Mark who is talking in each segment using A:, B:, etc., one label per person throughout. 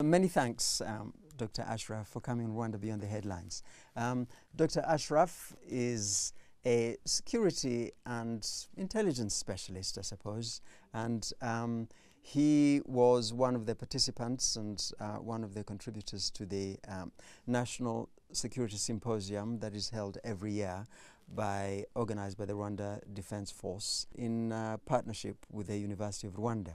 A: Many thanks, Dr. Ashraf, for coming on Rwanda Beyond the Headlines. Dr. Ashraf is a security and intelligence specialist, I suppose, and he was one of the participants and one of the contributors to the National Security Symposium that is held every year organized by the Rwanda Defense Force in partnership with the University of Rwanda.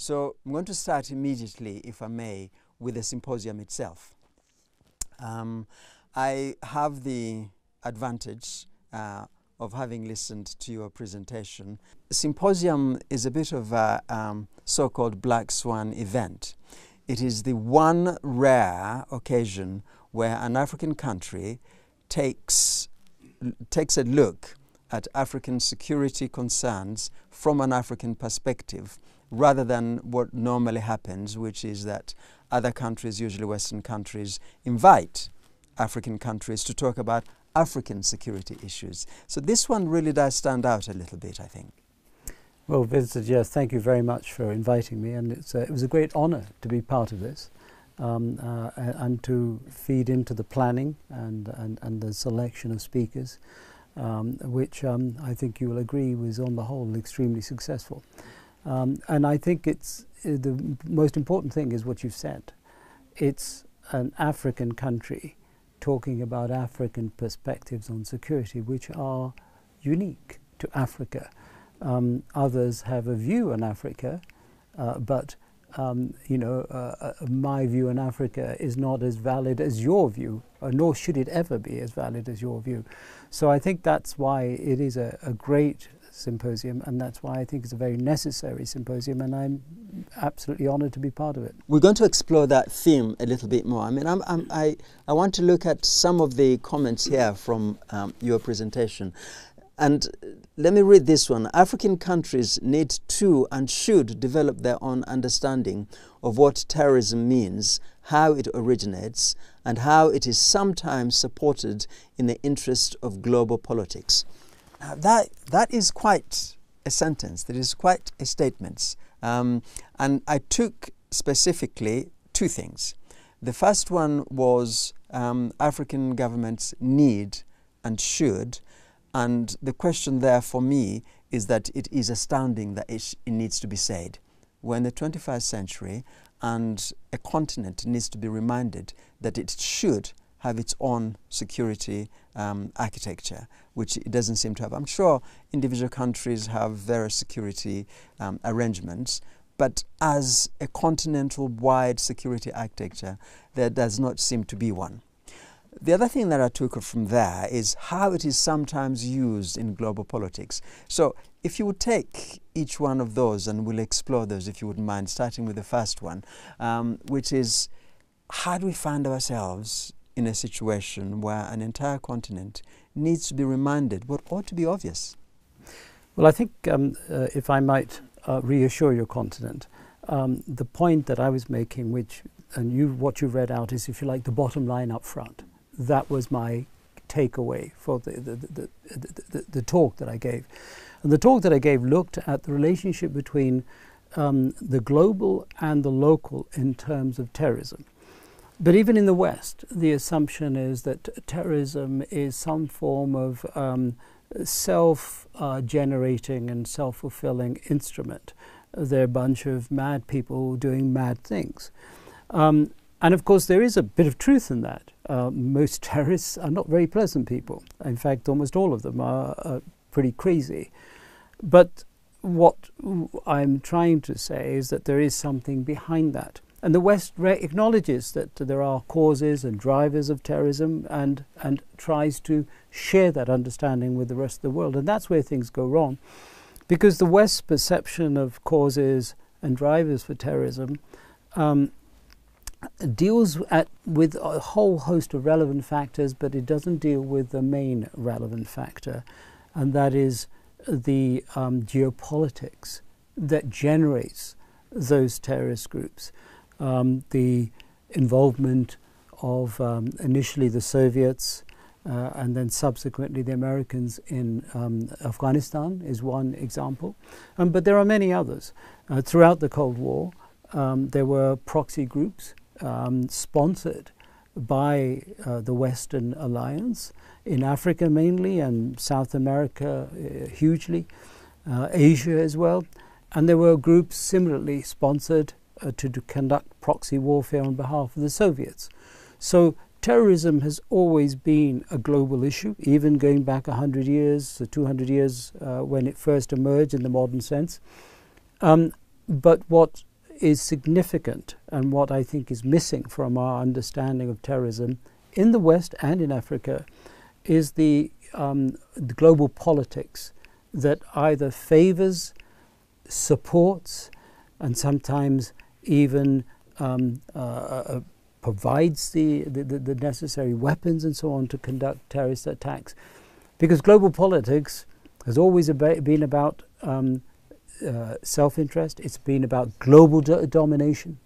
A: So I'm going to start immediately, if I may, with the symposium itself. I have the advantage of having listened to your presentation. The symposium is a bit of a so-called black swan event. It is the one rare occasion where an African country takes a look at African security concerns from an African perspective, rather than what normally happens, which is that other countries, usually Western countries, invite African countries to talk about African security issues. So this one really does stand out a little bit, I think.
B: Well, Vincent, yes, thank you very much for inviting me, and it was a great honour to be part of this and to feed into the planning and the selection of speakers, which I think you will agree was on the whole extremely successful. And I think the most important thing is what you've said. It's an African country talking about African perspectives on security, which are unique to Africa. Others have a view on Africa, but my view on Africa is not as valid as your view, nor should it ever be as valid as your view. So I think that's why it is a great symposium, and that's why I think it's a very necessary symposium, and I'm absolutely honoured to be part of it.
A: We're going to explore that theme a little bit more. I mean, I want to look at some of the comments here from your presentation. And let me read this one. African countries need to and should develop their own understanding of what terrorism means, how it originates, and how it is sometimes supported in the interest of global politics. Now that is quite a sentence, that is quite a statement. And I took specifically two things. The first one was African governments need and should. And the question there for me is that it is astounding that it needs to be said. We're in the 21st century, and a continent needs to be reminded that it should have its own security architecture, which it doesn't seem to have. I'm sure individual countries have various security arrangements, but as a continental-wide security architecture, there does not seem to be one. The other thing that I took from there is how it is sometimes used in global politics. So if you would take each one of those, and we'll explore those if you wouldn't mind, starting with the first one, which is how do we find ourselves in a situation where an entire continent needs to be reminded what ought to be obvious?
B: Well, I think if I might reassure your continent, the point that I was making, what you read out is, if you like, the bottom line up front. That was my takeaway for the talk that I gave. And the talk that I gave looked at the relationship between the global and the local in terms of terrorism. But even in the West, the assumption is that terrorism is some form of self-generating and self-fulfilling instrument. They're a bunch of mad people doing mad things. And of course, there is a bit of truth in that. Most terrorists are not very pleasant people. In fact, almost all of them are pretty crazy. But what I'm trying to say is that there is something behind that. And the West acknowledges that there are causes and drivers of terrorism and tries to share that understanding with the rest of the world. And that's where things go wrong. Because the West's perception of causes and drivers for terrorism deals with a whole host of relevant factors, but it doesn't deal with the main relevant factor, and that is the geopolitics that generates those terrorist groups. The involvement of initially the Soviets and then subsequently the Americans in Afghanistan is one example. But there are many others. Throughout the Cold War, there were proxy groups sponsored by the Western Alliance, in Africa mainly, and South America hugely, Asia as well. And there were groups similarly sponsored to conduct proxy warfare on behalf of the Soviets. So terrorism has always been a global issue, even going back 100 years, 200 years when it first emerged in the modern sense. But what is significant, and what I think is missing from our understanding of terrorism in the West and in Africa, is the global politics that either favors, supports, and sometimes even provides the necessary weapons and so on to conduct terrorist attacks. Because global politics has always been about self-interest. It's been about global domination.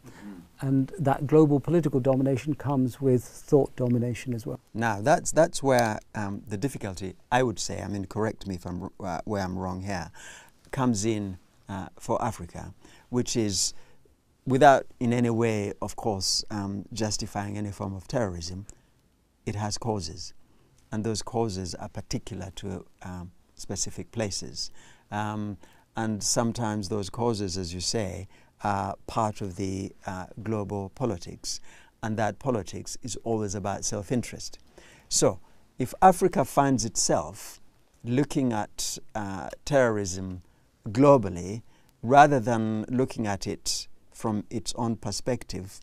B: And that global political domination comes with thought domination as well.
A: Now, that's where the difficulty, I would say, I mean, correct me if I'm where I'm wrong here, comes in for Africa, which is, without in any way, of course, justifying any form of terrorism, it has causes. And those causes are particular to specific places. And sometimes those causes, as you say, are part of the global politics. And that politics is always about self-interest. So if Africa finds itself looking at terrorism globally, rather than looking at it from its own perspective,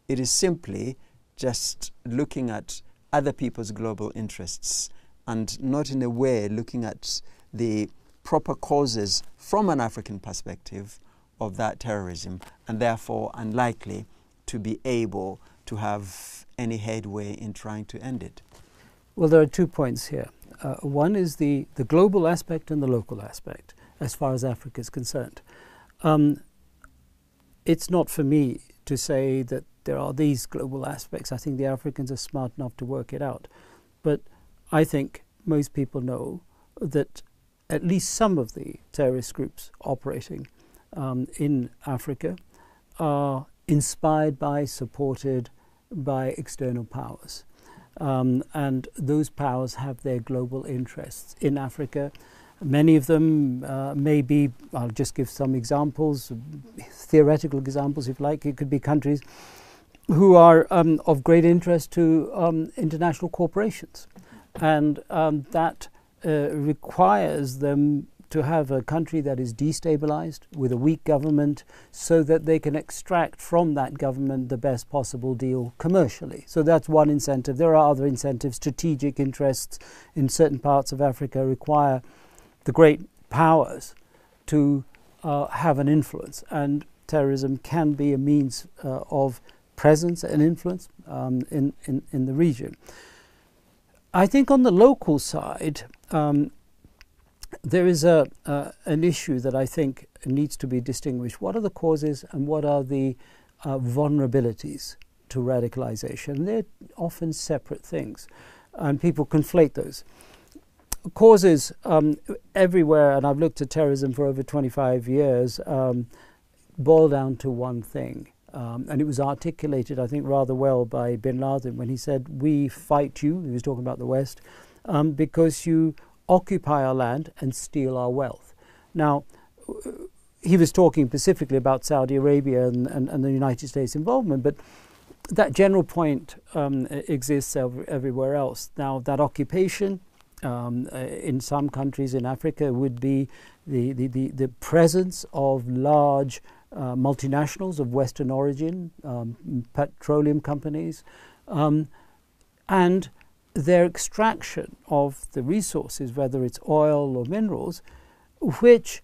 A: it is simply just looking at other people's global interests and not in a way looking at the proper causes from an African perspective of that terrorism, and therefore unlikely to be able to have any headway in trying to end it.
B: Well, there are 2 points here. One is the global aspect and the local aspect, as far as Africa is concerned. It's not for me to say that there are these global aspects. I think the Africans are smart enough to work it out. But I think most people know that at least some of the terrorist groups operating in Africa are inspired by, supported by external powers. And those powers have their global interests in Africa. Many of them may be, I'll just give some examples, theoretical examples if you like. It could be countries who are of great interest to international corporations. And that requires them to have a country that is destabilized with a weak government so that they can extract from that government the best possible deal commercially. So that's one incentive. There are other incentives. Strategic interests in certain parts of Africa require the great powers to have an influence, and terrorism can be a means of presence and influence in the region. I think on the local side, there is an issue that I think needs to be distinguished. What are the causes and what are the vulnerabilities to radicalization? They're often separate things, and people conflate those. Causes everywhere, and I've looked at terrorism for over 25 years, boil down to one thing. And it was articulated, I think, rather well by bin Laden when he said, "We fight you," he was talking about the West, "because you occupy our land and steal our wealth." Now, he was talking specifically about Saudi Arabia and the United States involvement, but that general point exists everywhere else. Now, that occupation in some countries in Africa would be the presence of large multinationals of Western origin, petroleum companies, and their extraction of the resources, whether it's oil or minerals, which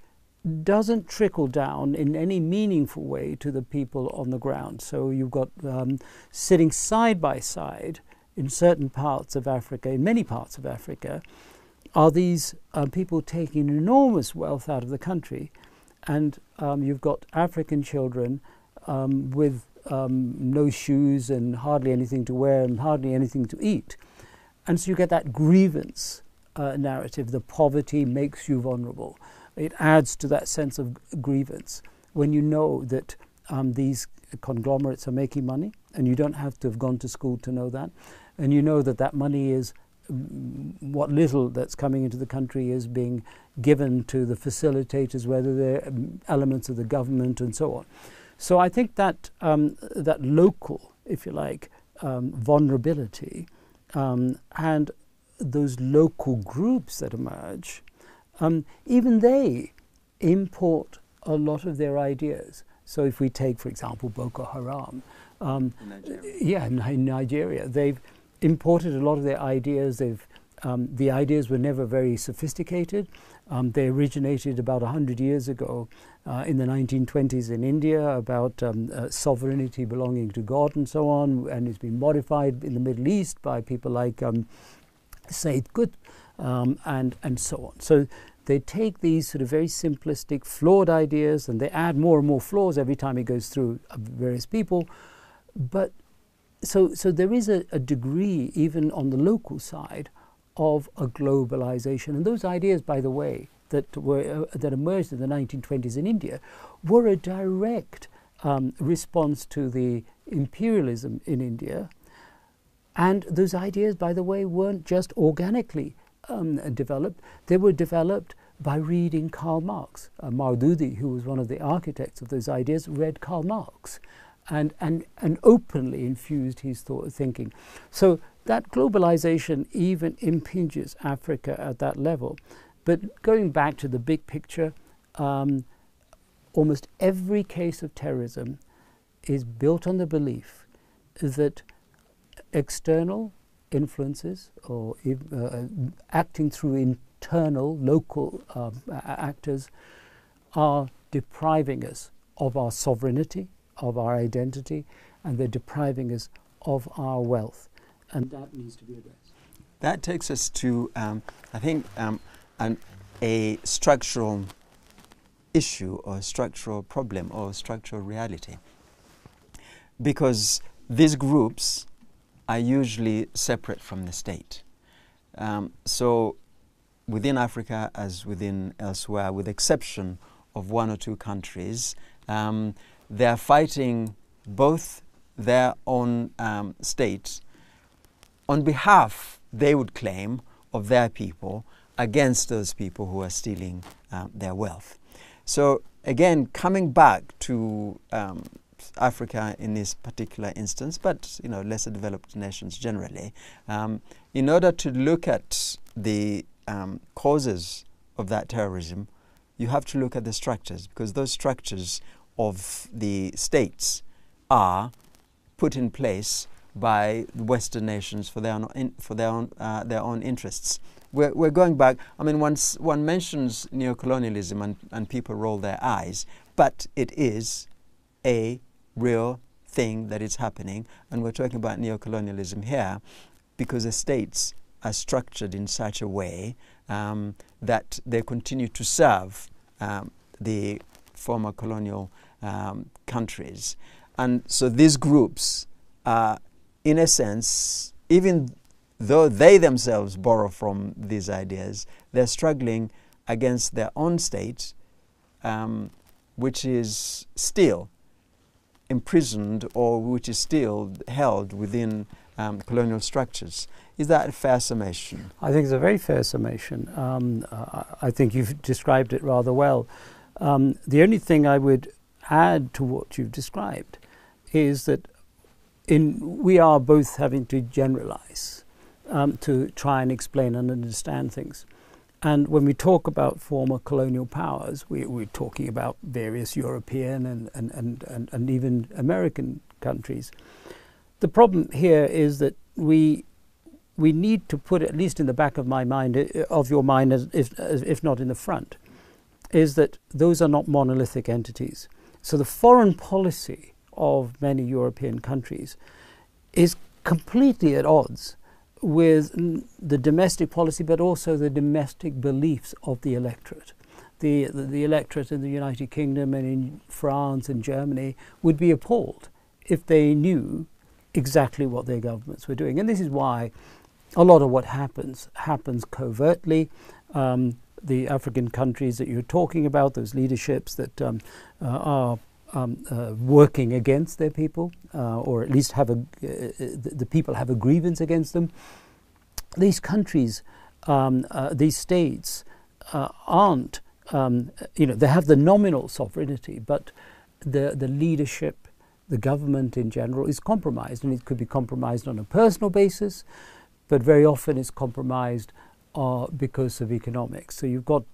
B: doesn't trickle down in any meaningful way to the people on the ground. So you've got sitting side by side in certain parts of Africa, in many parts of Africa, are these people taking enormous wealth out of the country. And you've got African children with no shoes and hardly anything to wear and hardly anything to eat. And so you get that grievance narrative. The poverty makes you vulnerable. It adds to that sense of grievance when you know that these conglomerates are making money, and you don't have to have gone to school to know that. And you know that that money is, what little that's coming into the country is being given to the facilitators, whether they're elements of the government and so on. So I think that that local, if you like, vulnerability and those local groups that emerge, even they import a lot of their ideas. So if we take, for example, Boko Haram, in Nigeria, they've imported a lot of their ideas. The ideas were never very sophisticated. They originated about 100 years ago in the 1920s in India about sovereignty belonging to God and so on, and it's been modified in the Middle East by people like Sayyid Qutb and so on. So they take these sort of very simplistic, flawed ideas, and they add more and more flaws every time it goes through various people. But so there is a degree, even on the local side, of a globalization. And those ideas, by the way, that emerged in the 1920s in India were a direct response to the imperialism in India. And those ideas, by the way, weren't just organically developed. They were developed by reading Karl Marx. Maududi, who was one of the architects of those ideas, read Karl Marx and openly infused his thinking. So that globalization even impinges Africa at that level. But going back to the big picture, almost every case of terrorism is built on the belief that external influences or acting through internal, local actors are depriving us of our sovereignty, of our identity, and they're depriving us of our wealth. And that needs to be addressed.
A: That takes us to, I think, a structural issue or a structural problem or structural reality. Because these groups are usually separate from the state. So within Africa, as within elsewhere, with the exception of one or two countries, they are fighting both their own state on behalf, they would claim, of their people against those people who are stealing their wealth. So again, coming back to Africa in this particular instance, but lesser developed nations generally, in order to look at the causes of that terrorism, you have to look at the structures, because those structures of the states are put in place by Western nations for their own interests. We're going back. I mean, once one mentions neocolonialism and people roll their eyes, but it is a real thing that is happening, and we're talking about neocolonialism here because the states are structured in such a way that they continue to serve the former colonial countries. And so these groups are, in a sense, even though they themselves borrow from these ideas, they're struggling against their own state, which is still imprisoned or which is still held within colonial structures. Is that a fair summation?
B: I think it's a very fair summation. I think you've described it rather well. The only thing I would add to what you've described is that we are both having to generalize to try and explain and understand things. And when we talk about former colonial powers, we're talking about various European and even American countries. The problem here is that we need to put, at least in the back of my mind, of your mind, if not in the front, is that those are not monolithic entities. So the foreign policy of many European countries is completely at odds with the domestic policy, but also the domestic beliefs of the electorate. The electorate in the United Kingdom and in France and Germany would be appalled if they knew exactly what their governments were doing. And this is why a lot of what happens covertly. The African countries that you're talking about, those leaderships that are working against their people, or at least have the people have a grievance against them. These countries, these states, aren't, they have the nominal sovereignty, but the leadership, the government in general, is compromised, and it could be compromised on a personal basis, but very often it's compromised because of economics. So you've got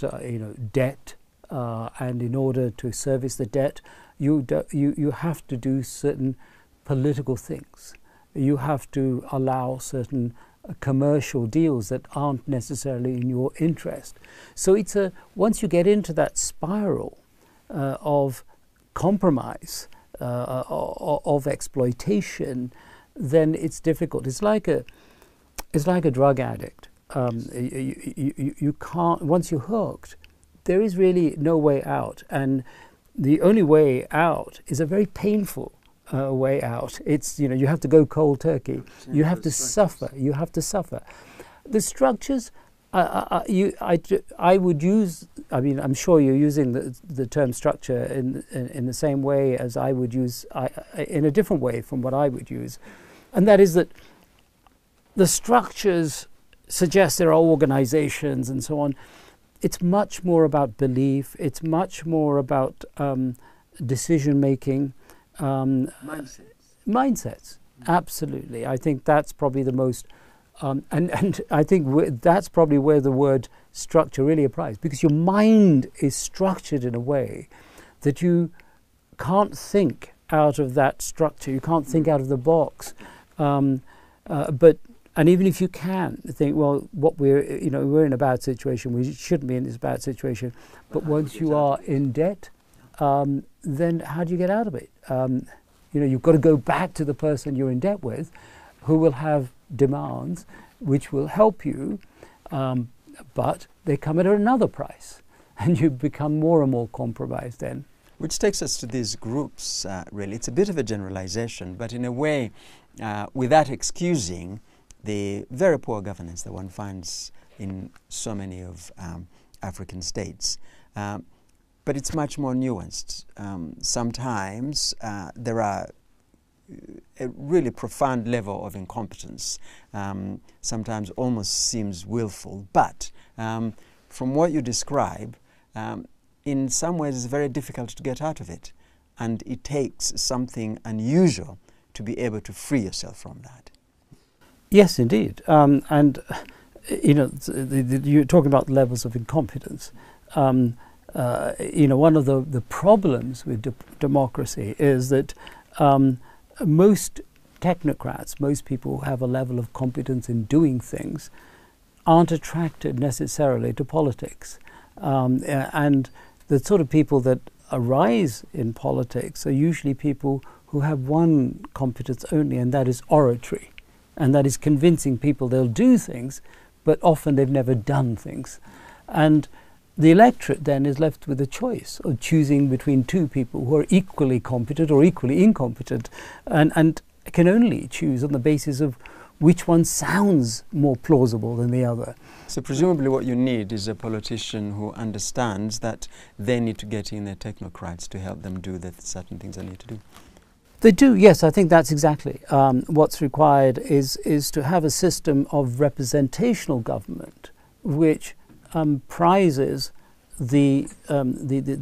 B: debt, and in order to service the debt, you have to do certain political things. You have to allow certain commercial deals that aren't necessarily in your interest. So it's once you get into that spiral of compromise, of exploitation, then it's difficult. It's like a drug addict. You can't, once you're hooked, there is really no way out, and the only way out is a very painful way out. It's, you have to go cold turkey. You have to suffer. You have to suffer. The structures, I would use. I mean, I'm sure you're using the term structure in the same way as I would use, in a different way from what I would use, and that is that the structures suggest there are organizations and so on. It's much more about belief. It's much more about decision making. Mindsets. Absolutely. I think that's probably the most, and I think that's probably where the word structure really applies, because your mind is structured in a way that you can't think out of that structure. You can't think out of the box. And even if you can think, well, we're in a bad situation. We shouldn't be in this bad situation. But once you are in debt, then how do you get out of it? You've got to go back to the person you're in debt with, who will have demands which will help you, but they come at another price, and you become more and more compromised then.
A: Which takes us to these groups, really. It's a bit of a generalization, but in a way, without excusing the very poor governance that one finds in so many of African states. But it's much more nuanced. Sometimes there are a really profound level of incompetence, sometimes almost seems willful. But from what you describe, in some ways it's very difficult to get out of it. And it takes something unusual to be able to free yourself from that.
B: Yes, indeed. And, you're talking about levels of incompetence. One of the problems with democracy is that most technocrats, most people who have a level of competence in doing things, aren't attracted necessarily to politics. And the sort of people that arise in politics are usually people who have one competence only, and that is oratory. And that is convincing people they'll do things, but often they've never done things. And the electorate then is left with a choice of choosing between two people who are equally competent or equally incompetent, and can only choose on the basis of which one sounds more plausible than the other.
A: So presumably what you need is a politician who understands that they need to get in their technocrats to help them do the certain things they need to do.
B: They do, yes. I think that's exactly what's required is to have a system of representational government which prizes the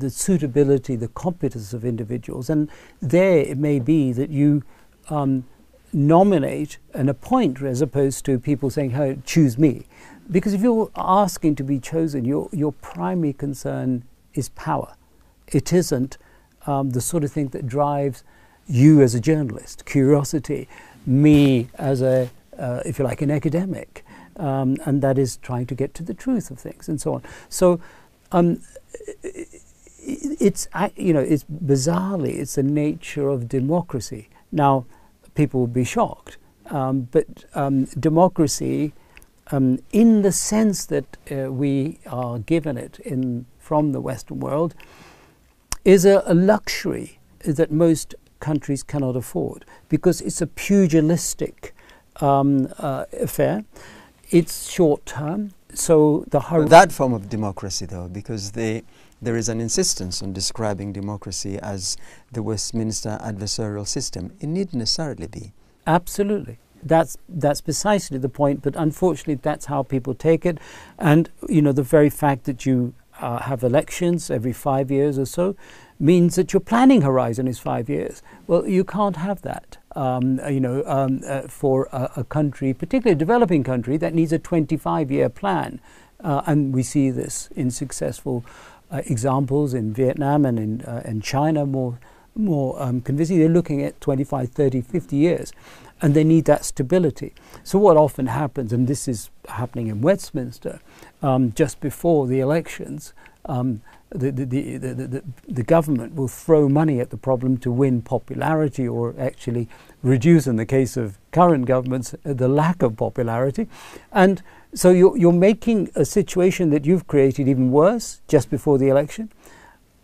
B: suitability, the competence of individuals. And there it may be that you nominate and appoint as opposed to people saying, hey, choose me. Because if you're asking to be chosen, your primary concern is power. It isn't the sort of thing that drives you as a journalist, curiosity, me as if you like, an academic, and that is trying to get to the truth of things and so on. So it's bizarrely, it's the nature of democracy. Now, people will be shocked, but democracy, in the sense that we are given it from the Western world, is a luxury that most countries cannot afford, because it's a pugilistic affair. It's short term, so that form of democracy, though, because the
A: there is an insistence on describing democracy as the Westminster adversarial system. It needn't necessarily be.
B: Absolutely. That's precisely the point, but unfortunately that's how people take it. And the very fact that you have elections every 5 years or so means that your planning horizon is 5 years. Well, you can't have that. For a country, particularly a developing country, that needs a 25-year plan. And we see this in successful examples in Vietnam and in China more convincing. They're looking at 25, 30, 50 years. And they need that stability. So what often happens, and this is happening in Westminster, just before the elections, the government will throw money at the problem to win popularity, or actually reduce, in the case of current governments, the lack of popularity. And so you're making a situation that you've created even worse just before the election.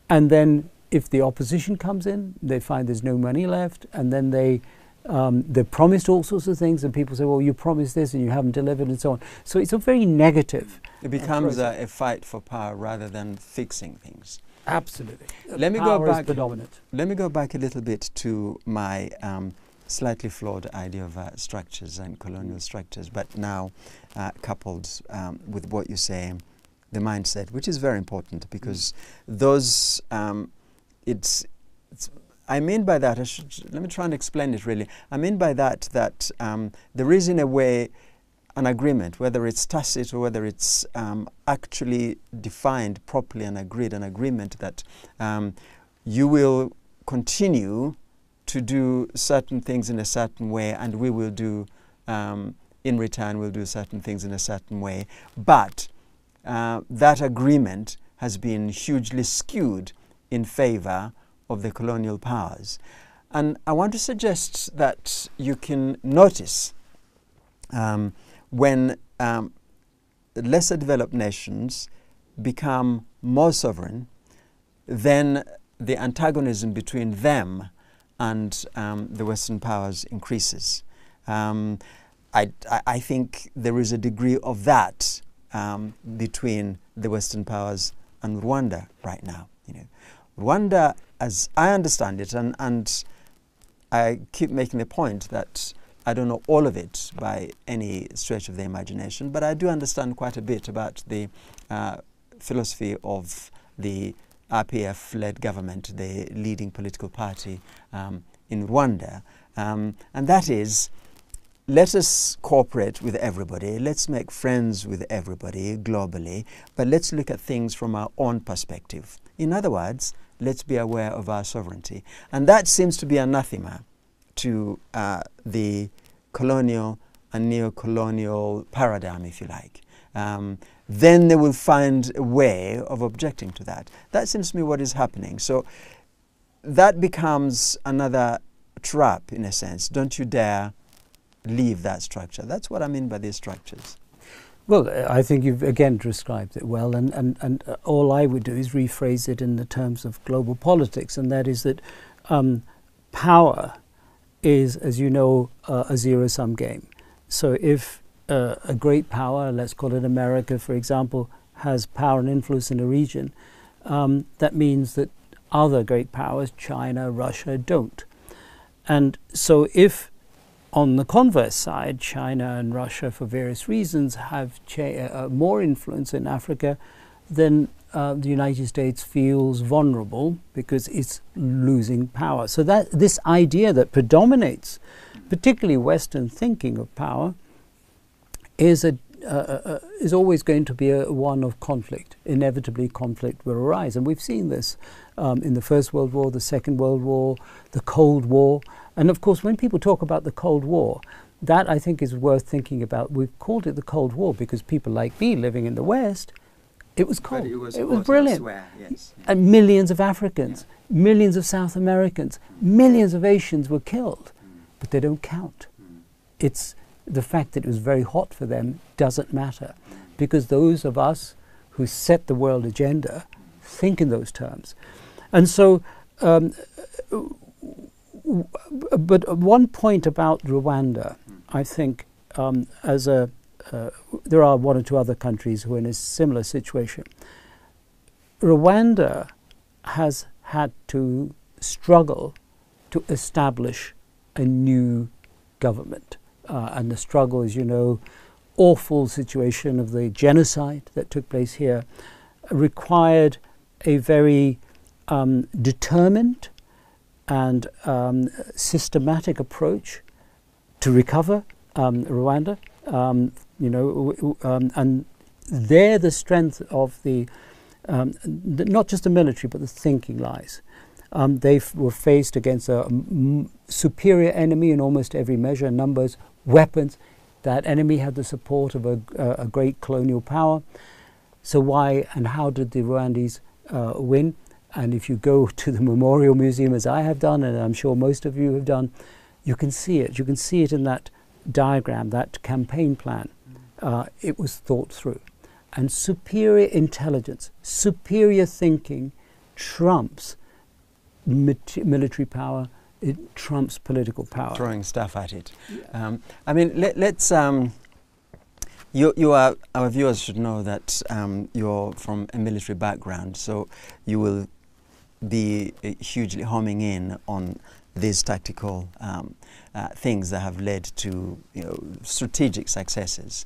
B: And then if the opposition comes in, they find there's no money left, and then they promised all sorts of things, and people say, well, you promised this and you haven't delivered, and so on. So it's a very negative.
A: It becomes a fight for power rather than fixing things.
B: Absolutely.
A: Let me
B: go back.
A: Let me go back a little bit to my slightly flawed idea of structures and colonial structures, but now coupled with what you say, the mindset, which is very important, because those I mean by that, let me try and explain it really. I mean by that there is in a way an agreement, whether it's tacit or whether it's actually defined properly and agreed, an agreement that you will continue to do certain things in a certain way, and we will do, in return, we'll do certain things in a certain way. But that agreement has been hugely skewed in favor of the colonial powers. And I want to suggest that you can notice when lesser developed nations become more sovereign, then the antagonism between them and the Western powers increases. I think there is a degree of that between the Western powers and Rwanda right now. Rwanda, as I understand it, and I keep making the point that I don't know all of it by any stretch of the imagination, but I do understand quite a bit about the philosophy of the RPF-led government, the leading political party in Rwanda. And that is, let us cooperate with everybody, let's make friends with everybody globally, but let's look at things from our own perspective. In other words, let's be aware of our sovereignty. And that seems to be anathema to the colonial and neo-colonial paradigm, if you like. Then they will find a way of objecting to that. That seems to me what is happening. So that becomes another trap, in a sense. Don't you dare leave that structure. That's what I mean by these structures.
B: Well, I think you've again described it well, and all I would do is rephrase it in the terms of global politics, and that is that power is, as you know, a zero-sum game. So if a great power, let's call it America, for example, has power and influence in a region, that means that other great powers, China, Russia, don't. And so if, on the converse side, China and Russia, for various reasons, have more influence in Africa, then the United States feels vulnerable because it's losing power. So that this idea that predominates, particularly Western thinking of power, is always going to be one of conflict. Inevitably, conflict will arise, and we've seen this in the First World War, the Second World War, the Cold War. And of course, when people talk about the Cold War, that I think is worth thinking about. We've called it the Cold War because people like me living in the West, it was cold. It was brilliant. Elsewhere, yes. And millions of Africans, millions of South Americans, millions of Asians were killed, but they don't count. It's the fact that it was very hot for them doesn't matter, because those of us who set the world agenda think in those terms. And so, but one point about Rwanda, I think, there are one or two other countries who are in a similar situation. Rwanda has had to struggle to establish a new government. And the struggle, as you know, awful situation of the genocide that took place here, required a very determined and systematic approach to recover Rwanda. And there the strength of not just the military, but the thinking lies. They were faced against a superior enemy in almost every measure, numbers, weapons. That enemy had the support of a great colonial power. So why and how did the Rwandese win? And if you go to the Memorial Museum, as I have done, and I'm sure most of you have done, you can see it. You can see it in that diagram, that campaign plan. It was thought through. And superior intelligence, superior thinking trumps military power, it trumps political power.
A: Throwing stuff at it. Yeah. I mean, let's... our viewers should know that you're from a military background, so you will be hugely homing in on these tactical things that have led to strategic successes.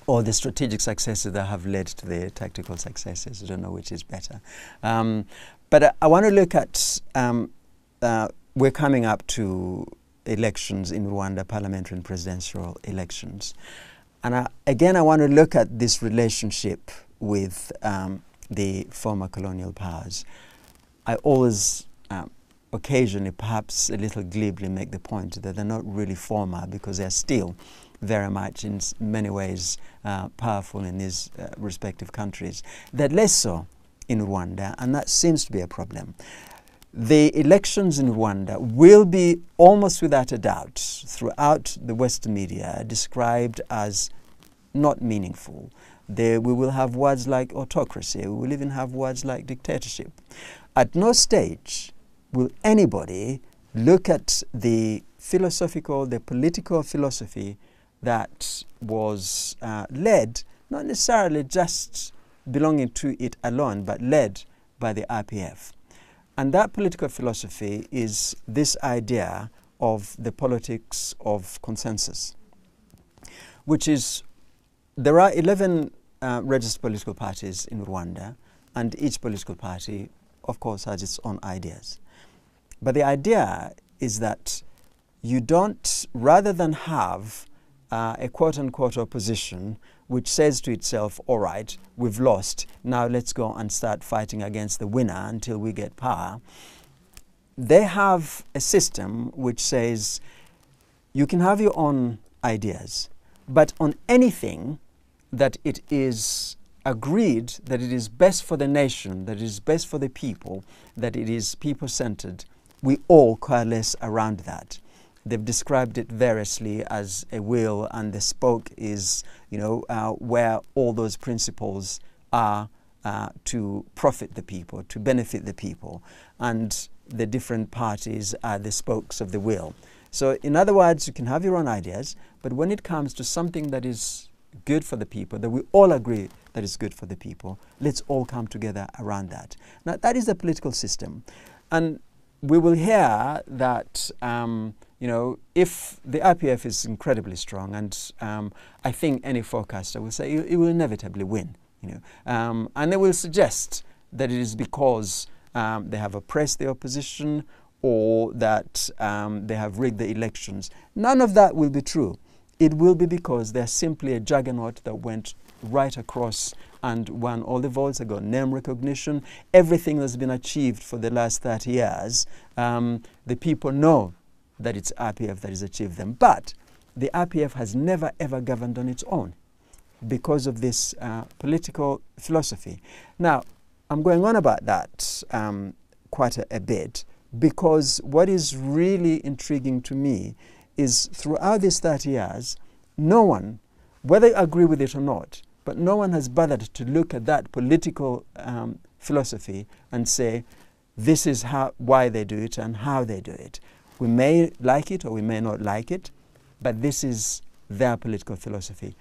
A: Or the strategic successes that have led to the tactical successes. I don't know which is better. But I want to look at, we're coming up to elections in Rwanda, parliamentary and presidential elections. And again, I want to look at this relationship with the former colonial powers. I always, occasionally, perhaps a little glibly, make the point that they're not really former because they're still very much, in many ways, powerful in these respective countries. They're less so in Rwanda, and that seems to be a problem. The elections in Rwanda will be, almost without a doubt, throughout the Western media, described as not meaningful. We will have words like autocracy. We will even have words like dictatorship. At no stage will anybody look at the political philosophy that was led, not necessarily just belonging to it alone, but led by the RPF. And that political philosophy is this idea of the politics of consensus, which is, there are 11 registered political parties in Rwanda, and each political party, of course, has its own ideas. But the idea is that you don't, rather than have a quote-unquote opposition which says to itself, all right, we've lost, now let's go and start fighting against the winner until we get power. They have a system which says you can have your own ideas, but on anything that it is agreed that it is best for the nation, that it is best for the people, that it is people-centered, we all coalesce around that. They've described it variously as a wheel, and the spoke is, where all those principles are to profit the people, to benefit the people, and the different parties are the spokes of the wheel. So, in other words, you can have your own ideas, but when it comes to something that is good for the people, that we all agree that is good for the people, let's all come together around that. Now, that is the political system, and we will hear that. If the RPF is incredibly strong, and I think any forecaster will say it will inevitably win, and they will suggest that it is because they have oppressed the opposition or that they have rigged the elections. None of that will be true. It will be because they're simply a juggernaut that went right across and won all the votes. They got name recognition. Everything that's been achieved for the last 30 years, the people know that it's RPF that has achieved them. But the RPF has never ever governed on its own because of this political philosophy. Now, I'm going on about that quite a bit, because what is really intriguing to me is throughout these 30 years, no one, whether you agree with it or not, but no one has bothered to look at that political philosophy and say, this is why they do it and how they do it. We may like it or we may not like it, but this is their political philosophy.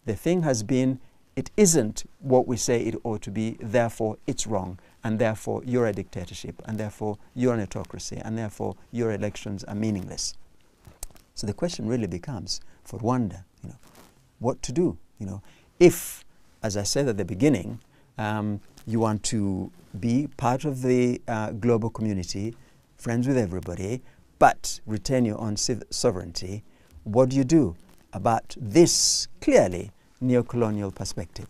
A: The thing has been, it isn't what we say it ought to be, therefore it's wrong, and therefore you're a dictatorship, and therefore you're an autocracy, and therefore your elections are meaningless. So the question really becomes, for Rwanda, what to do? If, as I said at the beginning, you want to be part of the global community, friends with everybody, but retain your own sovereignty, what do you do about this clearly neo-colonial perspective?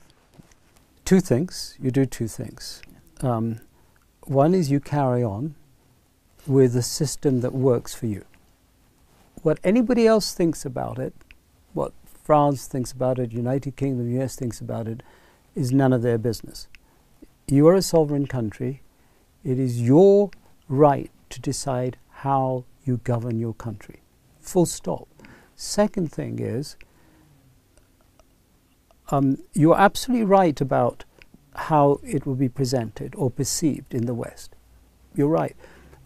B: Two things. You do two things. One is you carry on with a system that works for you. What anybody else thinks about it, what France thinks about it, United Kingdom, US thinks about it, is none of their business. You are a sovereign country. It is your right to decide how you govern your country. Full stop. Second thing is, you're absolutely right about how it will be presented or perceived in the West. You're right.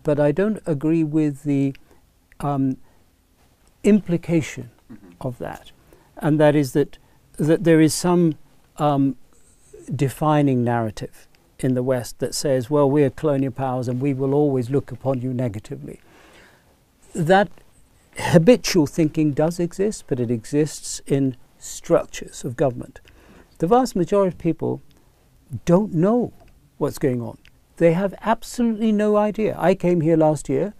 B: But I don't agree with the implication of that. And that is that there is some defining narrative in the West that says, well, we're colonial powers and we will always look upon you negatively. That habitual thinking does exist, but it exists in structures of government. The vast majority of people don't know what's going on. They have absolutely no idea. I came here last year.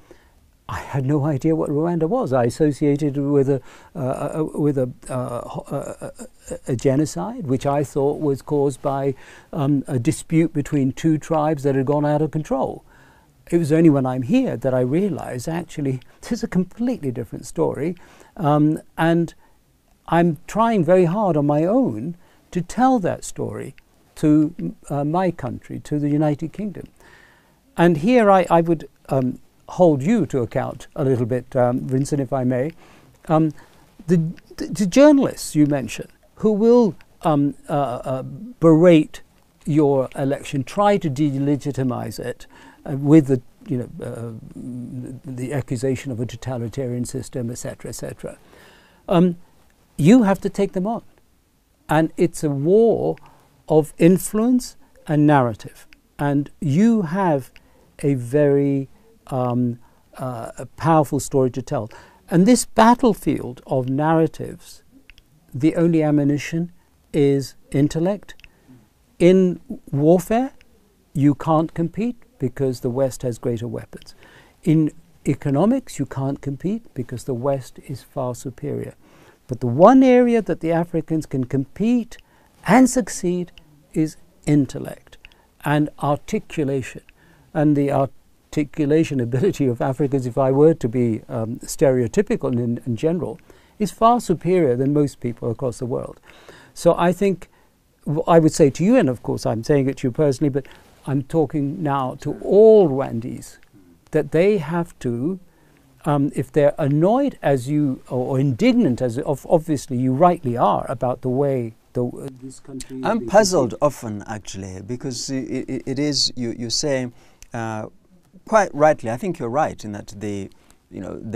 B: I had no idea what Rwanda was. I associated it with a genocide, which I thought was caused by a dispute between two tribes that had gone out of control. It was only when I'm here that I realized actually this is a completely different story, and I'm trying very hard on my own to tell that story to my country, to the United Kingdom. And here I would hold you to account a little bit, Vincent, if I may. The journalists you mentioned who will berate your election, try to delegitimize it with the accusation of a totalitarian system, etc., etc. You have to take them on. And it's a war of influence and narrative. And you have a very a powerful story to tell. And this battlefield of narratives, the only ammunition is intellect. In warfare, you can't compete because the West has greater weapons. In economics, you can't compete because the West is far superior. But the one area that the Africans can compete and succeed is intellect and articulation. And the articulation ability of Africans, if I were to be stereotypical in general, is far superior than most people across the world. So I think, I would say to you, and of course I'm saying it to you personally, but I'm talking now to all Rwandese, that they have to, if they're annoyed as you, or indignant as obviously you rightly are about the way this country...
A: I'm puzzled often, actually, because it is, you say, quite rightly, I think you're right in that the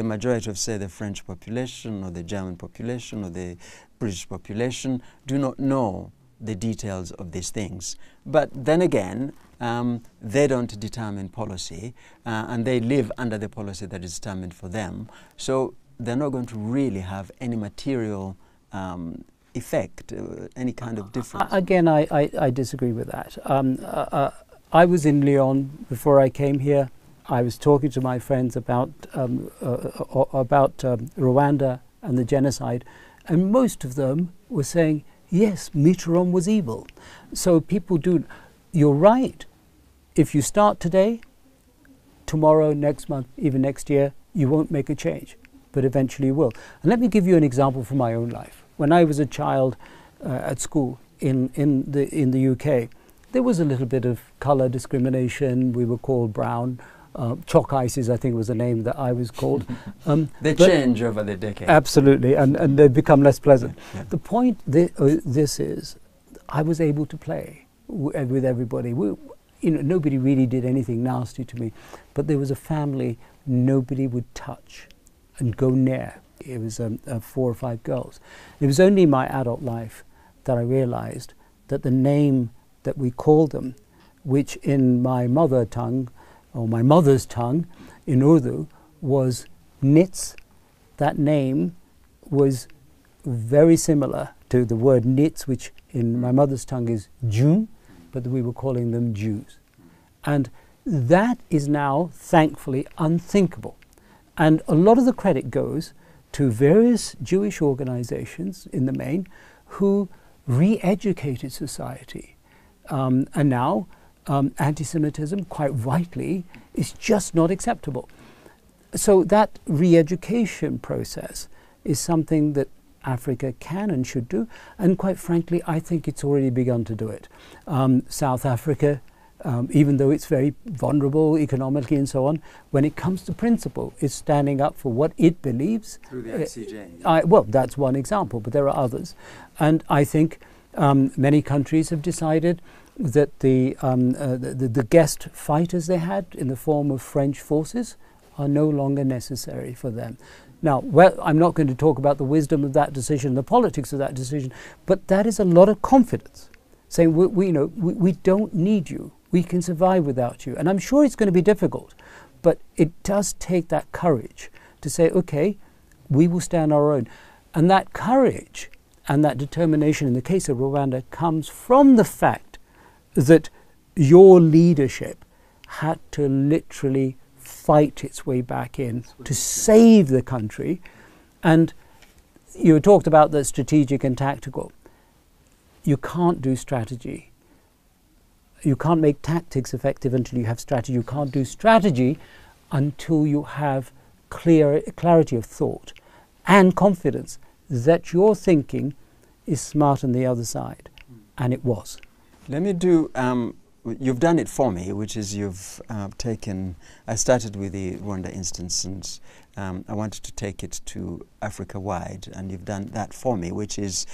A: majority of, say, the French population or the German population or the British population do not know the details of these things. But then again, they don't determine policy, and they live under the policy that is determined for them. So they're not going to really have any material effect, any kind of difference.
B: Again, I disagree with that. I was in Lyon before I came here. I was talking to my friends about Rwanda and the genocide, and most of them were saying, yes, Mitterrand was evil. So people do. You're right. If you start today, tomorrow, next month, even next year, you won't make a change, but eventually you will. And let me give you an example from my own life. When I was a child at school in the UK, there was a little bit of colour discrimination. We were called brown. Chalk ices, I think, was the name that I was called.
A: They change over the decade.
B: Absolutely, and they become less pleasant.
A: Yeah.
B: The point this is, I was able to play with everybody. Nobody really did anything nasty to me, but there was a family nobody would touch and go near. It was 4 or 5 girls. It was only in my adult life that I realized that the name that we call them, which in my mother tongue, or my mother's tongue, in Urdu, was Nits, that name was very similar to the word Nits, which in my mother's tongue is Jew, but we were calling them Jews. And that is now, thankfully, unthinkable. And a lot of the credit goes to various Jewish organizations, in the main, who re-educated society. And now anti-Semitism, quite rightly, is just not acceptable. So that re-education process is something that Africa can and should do, and quite frankly, I think it's already begun to do it. South Africa, even though it's very vulnerable economically and so on, when it comes to principle, is standing up for what it believes.
A: Through the ICJ.
B: Well, that's one example, but there are others. And I think many countries have decided that the guest fighters they had in the form of French forces are no longer necessary for them. Now, well, I'm not going to talk about the wisdom of that decision, the politics of that decision, but that is a lot of confidence, saying we don't need you. We can survive without you. And I'm sure it's going to be difficult, but it does take that courage to say, okay, we will stand our own. And that courage and that determination in the case of Rwanda comes from the fact that your leadership had to literally fight its way back in to save the country. And you talked about the strategic and tactical. You can't do strategy. You can't make tactics effective until you have strategy. You can't do strategy until you have clarity of thought and confidence that your thinking is smart on the other side. And it was.
A: Let me do, you've done it for me, which is you've taken, I started with the Rwanda instance, and I wanted to take it to Africa-wide, and you've done that for me, which is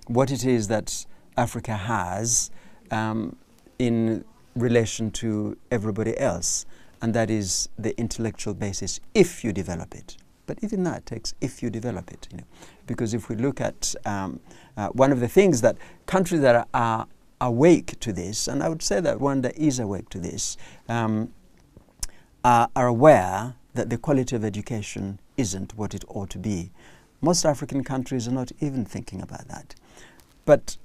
A: what it is that Africa has in relation to everybody else, and that is the intellectual basis, if you develop it. But even that takes if you develop it, because if we look at one of the things that countries that are awake to this, and I would say that Rwanda is awake to this, are aware that the quality of education isn't what it ought to be. Most African countries are not even thinking about that. But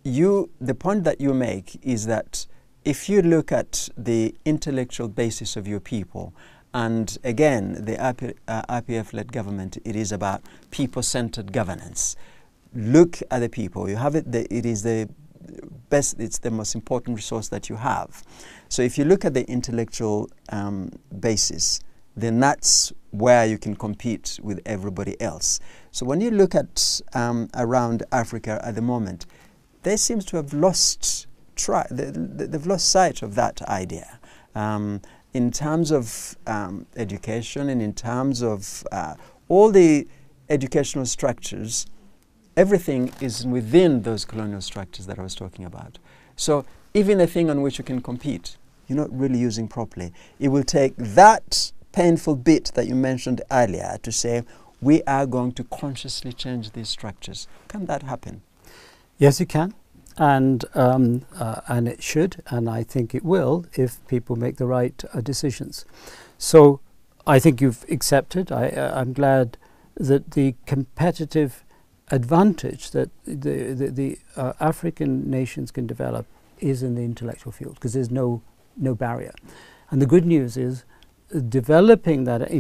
A: the point that you make is that if you look at the intellectual basis of your people, and again, the IPF-led government, it is about people-centered governance. Look at the people. You have it. It is the best. It's the most important resource that you have. So if you look at the intellectual basis, then that's where you can compete with everybody else. So when you look at around Africa at the moment, they seem to have lost they've lost sight of that idea. In terms of education and in terms of all the educational structures, everything is within those colonial structures that I was talking about. So even a thing on which you can compete, you're not really using properly. It will take that painful bit that you mentioned earlier to say, we are going to consciously change these structures. Can that happen?
B: Yes, it can. And it should, and I think it will if people make the right decisions. So I think you've accepted. I'm glad that the competitive advantage that the African nations can develop is in the intellectual field, because there's no barrier. And the good news is developing that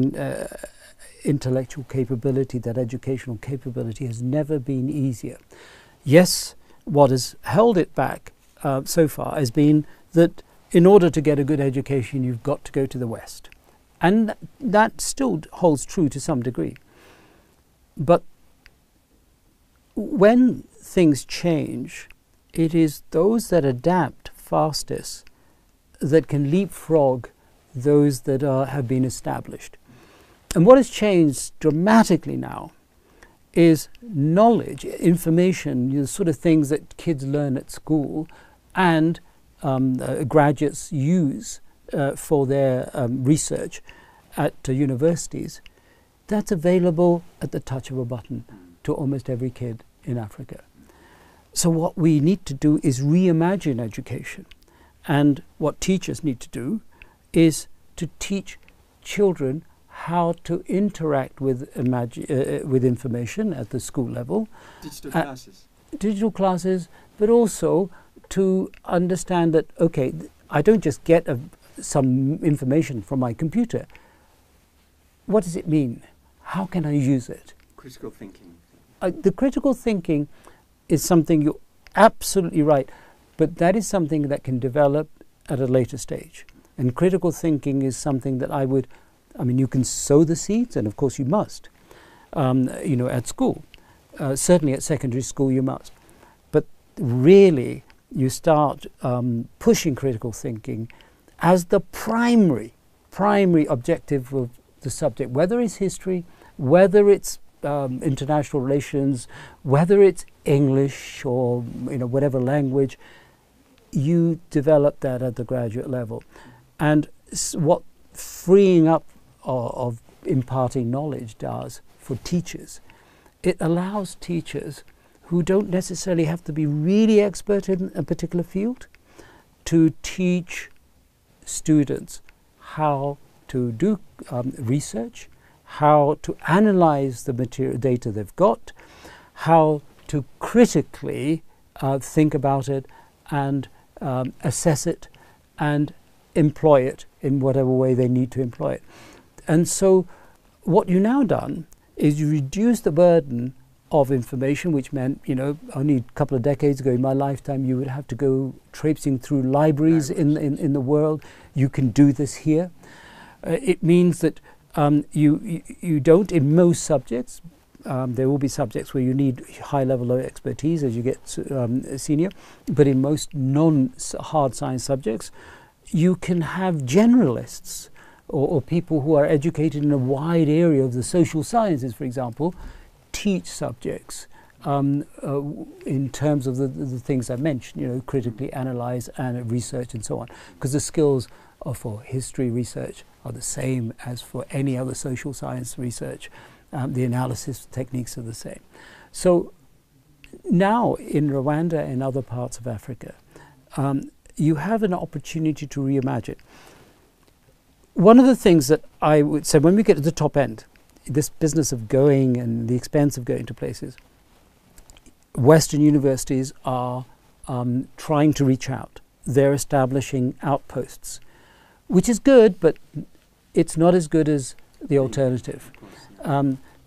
B: intellectual capability, that educational capability, has never been easier. Yes, what has held it back so far has been that in order to get a good education, you've got to go to the West. And that still holds true to some degree. But when things change, it is those that adapt fastest that can leapfrog those that have been established. And what has changed dramatically now is knowledge, information, the sort of things that kids learn at school and graduates use for their research at universities. That's available at the touch of a button to almost every kid in Africa. So what we need to do is reimagine education. And what teachers need to do is to teach children how to interact with information at the school level.
A: Digital classes.
B: Digital classes, but also to understand that, okay, I don't just get some information from my computer. What does it mean? How can I use it?
A: Critical thinking.
B: The critical thinking is something, you're absolutely right, but that is something that can develop at a later stage. And critical thinking is something that you can sow the seeds, and of course you must, at school. Certainly at secondary school you must. But really, you start pushing critical thinking as the primary objective of the subject, whether it's history, whether it's international relations, whether it's English or whatever language. You develop that at the graduate level. And what freeing up of imparting knowledge does for teachers, it allows teachers who don't necessarily have to be really expert in a particular field to teach students how to do research, how to analyze the material data they've got, how to critically think about it and assess it and employ it in whatever way they need to employ it. And so what you've now done is you reduce the burden of information, which meant, only a couple of decades ago in my lifetime, you would have to go traipsing through libraries in the world. You can do this here. It means that you don't, in most subjects, there will be subjects where you need high level of expertise as you get senior, but in most non-hard science subjects, you can have generalists or people who are educated in a wide area of the social sciences, for example, teach subjects in terms of the things I mentioned, critically analyze and research and so on, because the skills for history research are the same as for any other social science research. The analysis techniques are the same. So now in Rwanda and other parts of Africa, you have an opportunity to reimagine. One of the things that I would say, when we get to the top end, this business of going and the expense of going to places, Western universities are trying to reach out. They're establishing outposts, which is good, but it's not as good as the alternative.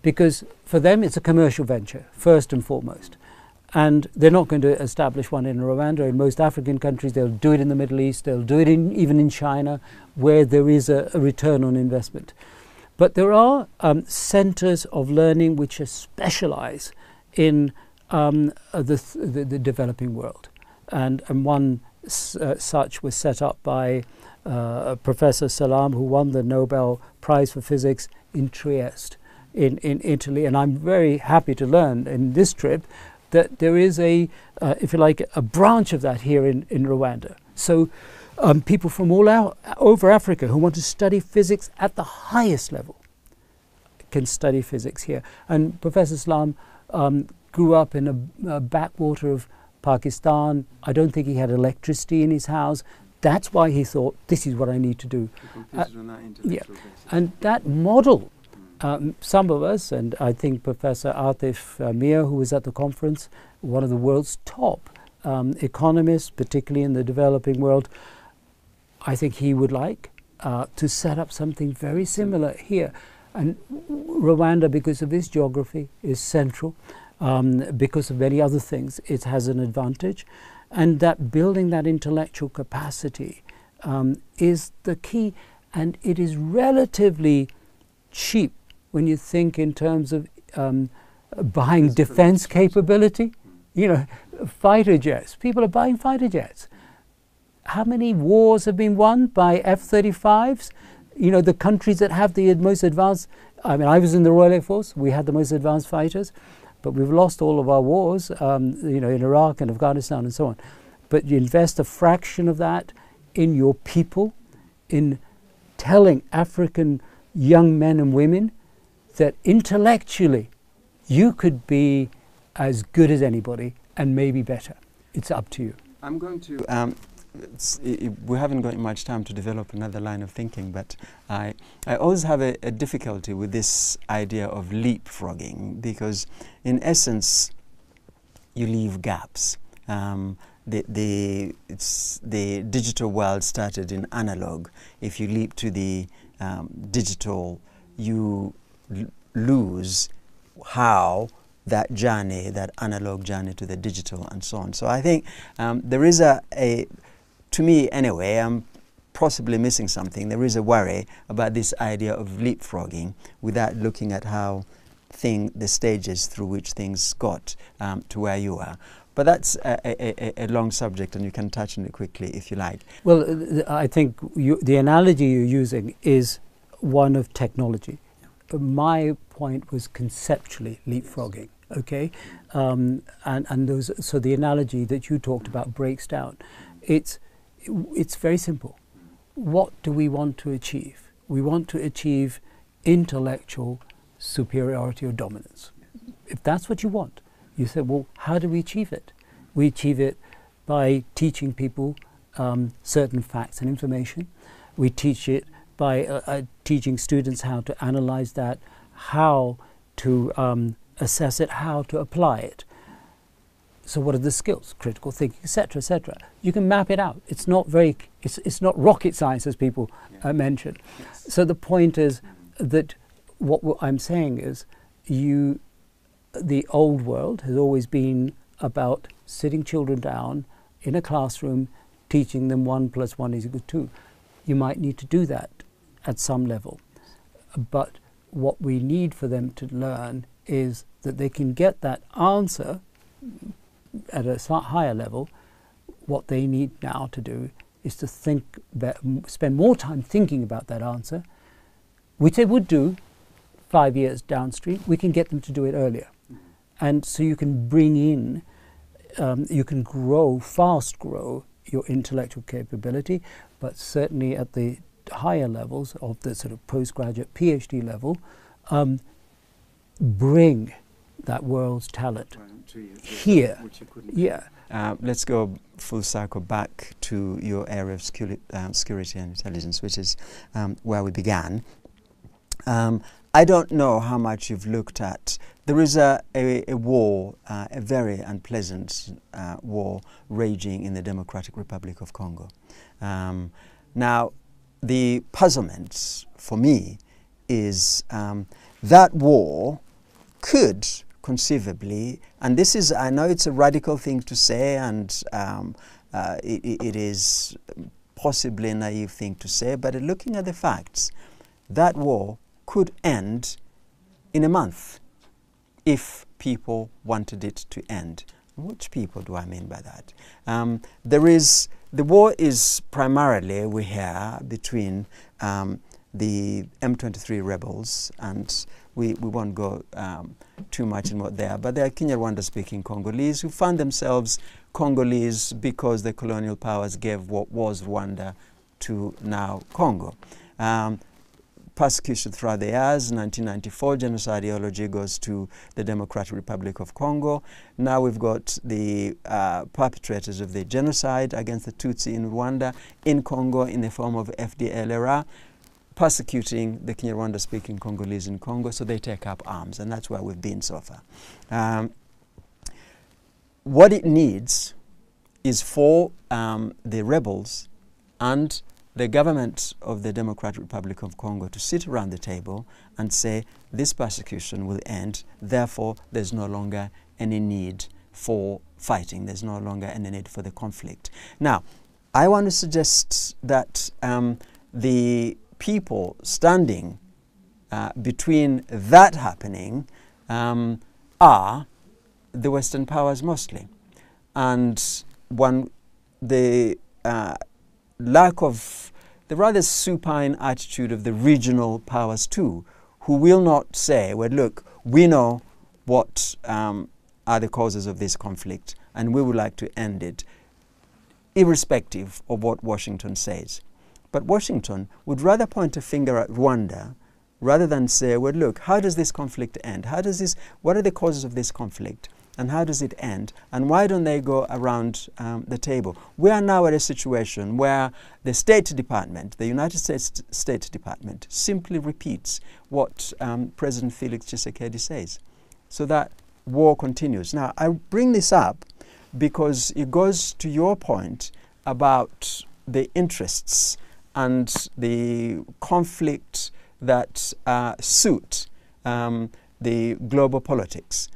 B: Because for them it's a commercial venture, first and foremost. And they're not going to establish one in Rwanda. In most African countries, they'll do it in the Middle East, they'll do it even in China, where there is a return on investment. But there are centers of learning which specialize in the developing world. And one such was set up by Professor Salam, who won the Nobel Prize for Physics in Trieste, in Italy. And I'm very happy to learn in this trip that there is if you like, a branch of that here in Rwanda. So people from all over Africa who want to study physics at the highest level can study physics here. And Professor Salam grew up in a backwater of Pakistan. I don't think he had electricity in his house. That's why he thought, this is what I need to do. And that model, some of us, and I think Professor Atif Mir, who was at the conference, one of the world's top economists, particularly in the developing world, I think he would like to set up something very similar here. And Rwanda, because of its geography, is central. Because of many other things, it has an advantage. And that building that intellectual capacity is the key. And it is relatively cheap when you think in terms of buying defense capability. Fighter jets. People are buying fighter jets. How many wars have been won by F-35s? The countries that have the most advanced, I was in the Royal Air Force, we had the most advanced fighters, but we've lost all of our wars, in Iraq and Afghanistan and so on. But you invest a fraction of that in your people, in telling African young men and women that intellectually you could be as good as anybody and maybe better. It's up to you.
A: I'm going to, we haven't got much time to develop another line of thinking, but I always have a difficulty with this idea of leapfrogging, because in essence you leave gaps. The digital world started in analog. If you leap to the digital, you lose how that journey, that analog journey to the digital and so on. So I think there is to me anyway, I'm possibly missing something. There is a worry about this idea of leapfrogging without looking at how the stages through which things got to where you are. But that's a long subject, and you can touch on it quickly if you like.
B: Well, I think the analogy you're using is one of technology. My point was conceptually leapfrogging, okay? So the analogy that you talked about breaks down. It's very simple. What do we want to achieve? We want to achieve intellectual superiority or dominance. If that's what you want, you say, well, how do we achieve it? We achieve it by teaching people certain facts and information. We teach it by teaching students how to analyze that, how to assess it, how to apply it. So what are the skills? Critical thinking, etc., etc. You can map it out. It's not it's not rocket science, as people mention. Yes. So the point is that what I'm saying is the old world has always been about sitting children down in a classroom, teaching them 1 + 1 = 2. You might need to do that at some level. But what we need for them to learn is that they can get that answer at a higher level. What they need now to do is to spend more time thinking about that answer, which they would do 5 years downstream. We can get them to do it earlier. And so you can bring in, you can fast grow your intellectual capability, but certainly at the higher levels of the sort of postgraduate PhD level, bring that world's talent here.
A: Let's go full circle back to your area of security and intelligence, which is where we began. I don't know how much you've looked at. There is a war, a very unpleasant war raging in the Democratic Republic of Congo. Now, the puzzlement for me is that war could conceivably, and this is, I know it's a radical thing to say, and it is possibly a naive thing to say, but looking at the facts, that war could end in a month if people wanted it to end. Which people do I mean by that? The war is primarily, we hear, between the M23 rebels, and we won't go too much in what they are, but they are Kinyarwanda-speaking Congolese who found themselves Congolese because the colonial powers gave what was Rwanda to now Congo. Persecution throughout the years. 1994, genocide ideology goes to the Democratic Republic of Congo. Now we've got the perpetrators of the genocide against the Tutsi in Rwanda, in Congo, in the form of FDLR, persecuting the Kinyarwanda-speaking Congolese in Congo, so they take up arms, and that's where we've been so far. What it needs is for the rebels and the government of the Democratic Republic of Congo to sit around the table and say, this persecution will end, therefore there's no longer any need for fighting, there's no longer any need for the conflict. Now, I want to suggest that the people standing between that happening are the Western powers mostly. And the lack of the rather supine attitude of the regional powers too, who will not say, well, look, we know what are the causes of this conflict, and we would like to end it, irrespective of what Washington says. But Washington would rather point a finger at Rwanda rather than say, well, look, how does this conflict end? What are the causes of this conflict? and how does it end, and why don't they go around the table? We are now at a situation where the State Department, the United States State Department, simply repeats what President Felix Tshisekedi says, so that war continues. Now, I bring this up because it goes to your point about the interests and the conflict that suit the global politics.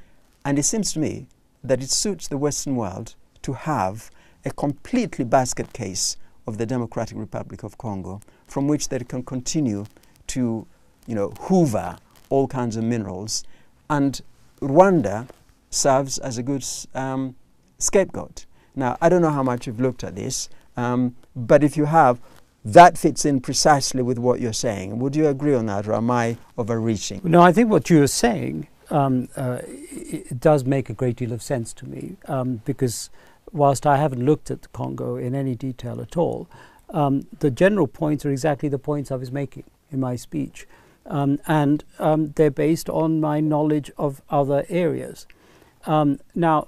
A: And it seems to me that it suits the Western world to have a completely basket case of the Democratic Republic of Congo, from which they can continue to, hoover all kinds of minerals. And Rwanda serves as a good scapegoat. Now, I don't know how much you've looked at this, but if you have, that fits in precisely with what you're saying. Would you agree on that, or am I overreaching?
B: No, I think what you're saying it does make a great deal of sense to me, because whilst I haven't looked at the Congo in any detail at all, the general points are exactly the points I was making in my speech. And they're based on my knowledge of other areas. Now,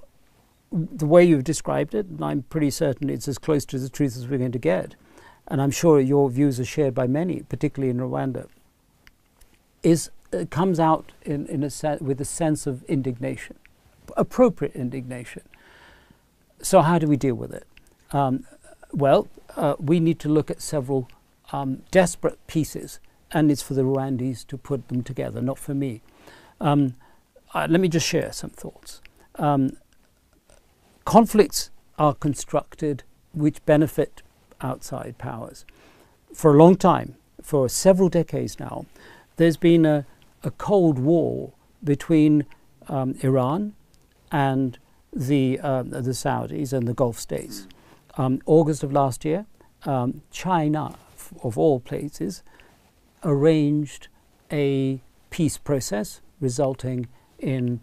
B: the way you've described it, and I'm pretty certain it's as close to the truth as we're going to get, and I'm sure your views are shared by many, particularly in Rwanda, comes out with a sense of indignation, appropriate indignation. So how do we deal with it? We need to look at several desperate pieces, and it's for the Rwandese to put them together, not for me. Let me just share some thoughts. Conflicts are constructed which benefit outside powers. For a long time, for several decades now, there's been a Cold War between Iran and the Saudis and the Gulf states. August of last year, China, of all places, arranged a peace process resulting in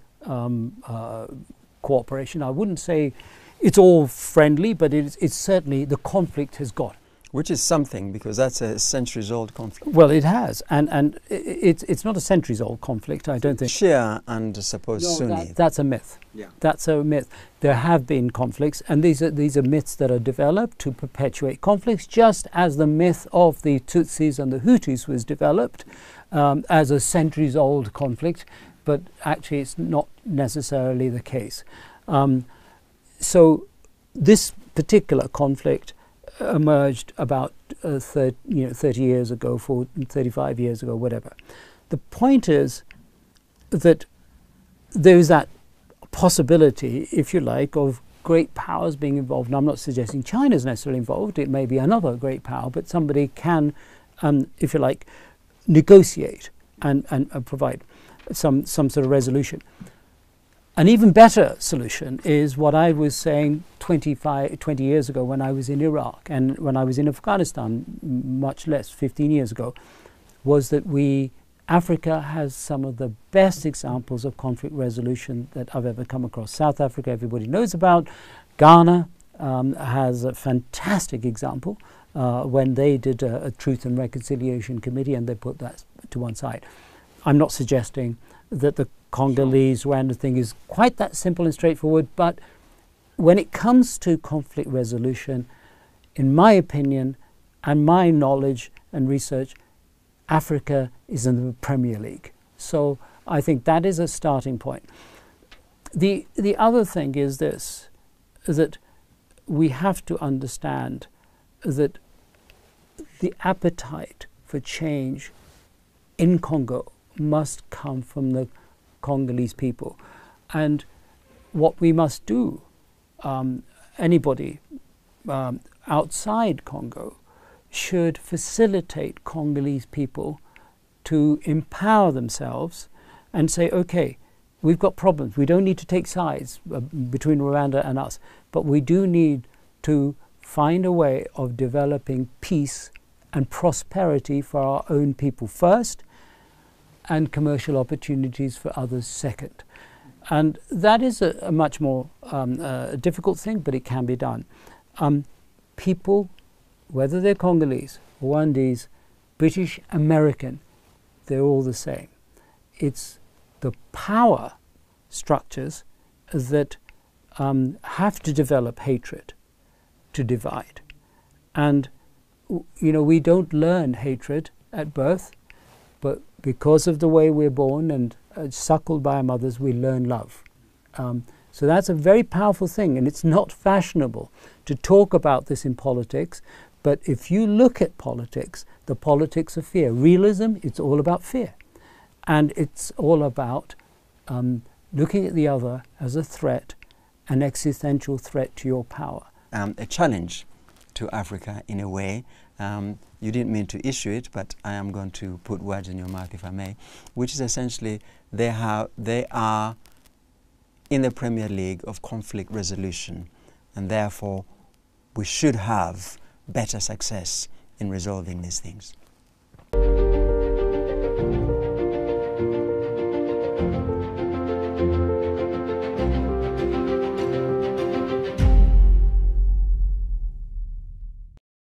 B: cooperation. I wouldn't say it's all friendly, but it's certainly, the conflict has gone.
A: Which is something, because that's a centuries-old conflict.
B: Well, it has, and it's not a centuries-old conflict, I don't think.
A: Shia and, suppose, Sunni.
B: That's a myth.
A: Yeah.
B: That's a myth. There have been conflicts, and these are myths that are developed to perpetuate conflicts, just as the myth of the Tutsis and the Hutus was developed as a centuries-old conflict, but actually it's not necessarily the case. So this particular conflict emerged about 30 years ago, 35 years ago, whatever. The point is that there is that possibility, if you like, of great powers being involved. And I'm not suggesting China is necessarily involved. It may be another great power, but somebody can, if you like, negotiate and provide some sort of resolution. An even better solution is what I was saying 20 years ago when I was in Iraq, and when I was in Afghanistan, much less, 15 years ago, was that Africa has some of the best examples of conflict resolution that I've ever come across. South Africa, everybody knows about. Ghana has a fantastic example when they did a Truth and Reconciliation Committee, and they put that to one side. I'm not suggesting that the Congolese Rwanda thing is quite that simple and straightforward, but when it comes to conflict resolution, in my opinion and my knowledge and research, Africa is in the Premier League. So I think that is a starting point. The other thing is this, that we have to understand that the appetite for change in Congo must come from the Congolese people. And what we must do, anybody outside Congo should facilitate Congolese people to empower themselves and say, okay, we've got problems. We don't need to take sides between Rwanda and us, but we do need to find a way of developing peace and prosperity for our own people first, and commercial opportunities for others second. And that is a much more difficult thing, but it can be done. People, whether they're Congolese, Rwandese, British, American, they're all the same. It's the power structures that have to develop hatred to divide. And we don't learn hatred at birth, but because of the way we're born and suckled by our mothers, we learn love. So that's a very powerful thing, and it's not fashionable to talk about this in politics. But if you look at politics, the politics of fear, realism, it's all about fear. And it's all about looking at the other as a threat, an existential threat to your power.
A: A challenge to Africa in a way. You didn't mean to issue it, but I am going to put words in your mouth, if I may, which is essentially they are in the Premier League of conflict resolution, and therefore we should have better success in resolving these things.